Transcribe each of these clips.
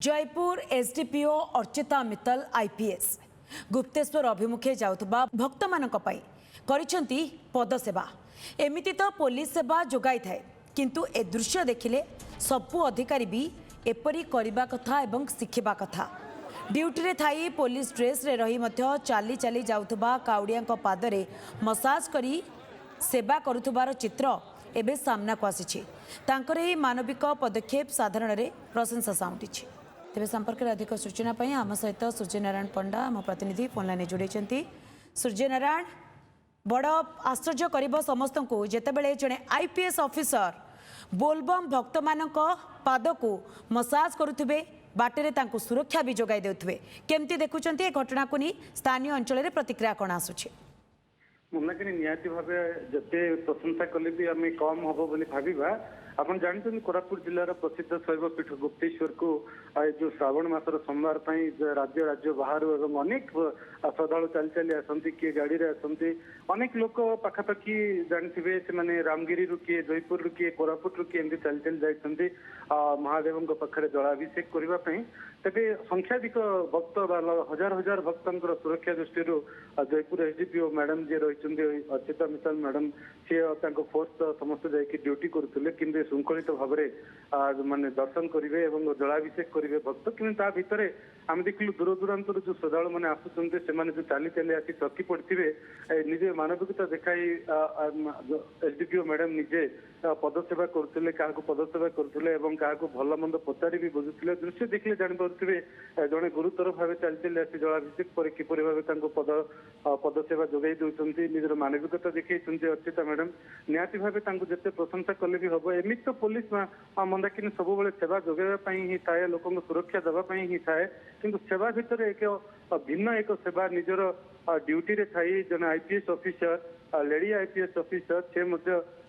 Jaipur SDPO Archita Mittal IPS Gupteshwar अभिमुखे जाउथबा भक्त मानक पई करिसेंती पदसेवा एमिति तो पुलिस सेवा जोगाई थाए किंतु ए दृश्य देखिले सबु अधिकारी भी एपरी करिबा कथा एवं शिखिबा कथा ड्यूटी रे थाई पुलिस ड्रेस रे रही मध्य चाली चाली जाउथबा काउडियाक पादरे मसाज करी सेवा करुथबार चित्र एबे सामना को आसीछि तांकर एही मानविक पदक्षेप साधारण रे प्रशंसा साउंटिछि। तेज संपर्क में अधिक सूचना आम सहित सूर्यनारायण पंडा आम प्रतिनिधि फोन लाइन जोड़ी सूर्यनारायण बड़ आश्चर्य कर समस्त को जितेबले जड़े आईपीएस ऑफिसर बोलबम भक्त मान पाद को मसाज करुवे बाटे सुरक्षा भी जोगाई देउथिबे केमती देखुचंती ए घटना को नहीं स्थानीय अंचल में प्रतिक्रिया कौन आसुछि मुन्नाकिनी निहाती भाव जिते प्रशंसा कले भी आम कम हम बोली भाविबा आपन जानते कोरापुट जिलार प्रसिद्ध शैव पीठ गुप्तेश्वर को जो श्रावण मासर सोमवार राज्य राज्य बाहर एवं अनेक श्रद्धा चली चली आसती किए गाड़ी में आसती अनेक लोक पाखापाखि जानते से रामगिरी किए जयपुर किए कोरापुट किए एमती चली चली जाती महादेव पाखे जलाभिषेक करने तेरे संख्याधिक भक्त हजार हजार भक्तर सुरक्षा दृष्टि जयपुर एसडीपीओ मैडम जी रही अर्चिता मित्तल मैडम सी फोर्स समस्त जाकि ड्यूटी करुले कि श्रृंखलित भाव माने दर्शन करेंगे और जलाभिषेक करेंगे भक्त कि भितर आम देखिलु दूर दूरांत जो श्रद्धालु मैंने आसुच्च से जो चाली चाली आसी थकी पड़े निजे मानविकता देखाई एसडीपीओ मैडम निजे पदसेवा करुले क्या पदसेवा करुले क्या भल मंद पचारि भी बुझुले दृश्य देखिले जानीपे जड़े गुरुतर भाव चाली चाली आसी जलाभिषेक पर किपर भाव पदसेवा जोगाई दूसरी निजर मानविकता देखते अर्चिता मैडम निहाती भाव जिते प्रशंसा कले भी हम एमती तो पुलिस मंदाकिनी सब सेवा जोगाइबा ही थाए लोक सुरक्षा देवाई ही थाए किंतु सेवा भितर एक भिन्न एक सेवा निजर ड्यूटी रे थाई जन IPS officer lady IPS officer से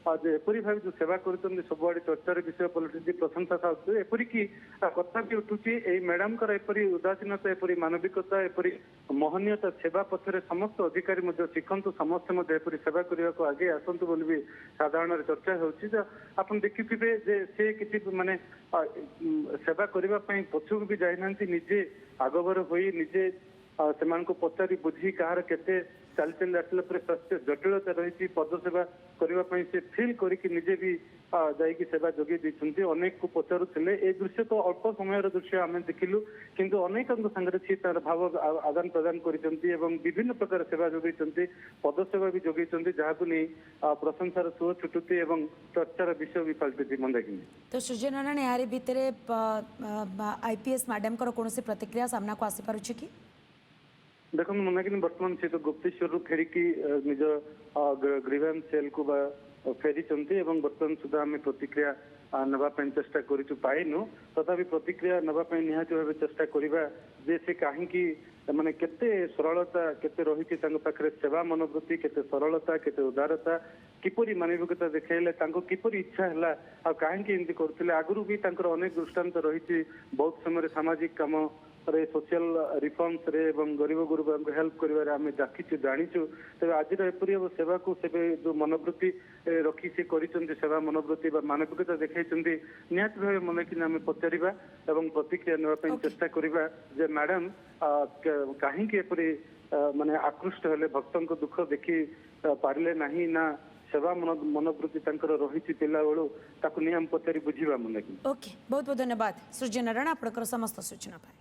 एपरी भाव जो सेवा कर सबुआड़े चर्चार विषय पलटि प्रशंसा था एपरिक कथा भी उठुची मैडम एपरी उदासीनता एपरी मानविकता एपरी महनीयता सेवा पथर समस्त अधिकारी शिखु समस्ते एपरी सेवा करने को आगे आसतु बोली भी साधारण चर्चा होप देखिथे से किसी माने सेवा करने पछक भी जाना निजे आगभर हो निजे से पचारि बुझी कहार केते चली चली आसला स्वास्थ्य जटिलता रही पदसेवा करने से फिल करके निजे भी जाकि सेवा जोगे देते अनेक को पचारुले ए दृश्य तो अल्प समय दृश्य आम देखिलु किंतु अनेक सागर तार भाव आदान प्रदान कर विभिन्न प्रकार सेवा जोगे पदसेवा भी जोगे जहाँ नहीं प्रशंसार सुह छुटुती और चर्चार विषय भी पलटुची मंदाकिनी। तो सूर्यनारायण यार भितर आईपीएस मैडम कौन प्रतिक्रिया सामना को आसी पारुछि कि देखो मंदाकिनी बर्तमान से तो गुप्तेश्वर फेरिकी निज ग्रीवेंस सेल को फेरी बर्तमान सुधा आम प्रतिक्रिया नापी चेष्टा करूँ तथापि प्रतिक्रिया नापी निहाती भाव चेष्टा करवा जे से कहीं माने केते सरलता केते रही पाखे सेवा मनोवृत्ति केते सरलता केते उदारता किपरि मानविकता देखाइले किपरि इच्छा है आ कहीं एमती करते आगुरी भी अनेक दृष्टांत रही बहुत समय सामाजिक काम सोशल रिफॉर्म्स रे एवं गरीब गुरुबा को हेल्प करिवारे आमे जाकिछु जानिछु तबे आजिर एपरि सेवा को सेबे जो मनोवृत्ति रखी से करिसंती सेवा मनोवृत्ति बा मानविकता देखाइसंती निहाती भाव मन कि आमे पचारिबा एवं प्रतिक्रिया नेबा पई चेष्टा करिबा जे मैडम कहीं एपरि माने आकृष्ट हेले भक्तों को दुख देखि पारिले नाही ना सेवा मनोवृत्ति रही पिला बेलू ताकू नहीं आम पचारि बुझा मन। ओके बहुत बहुत धन्यवाद सूर्यनारायण आपनकर समस्त सूचना।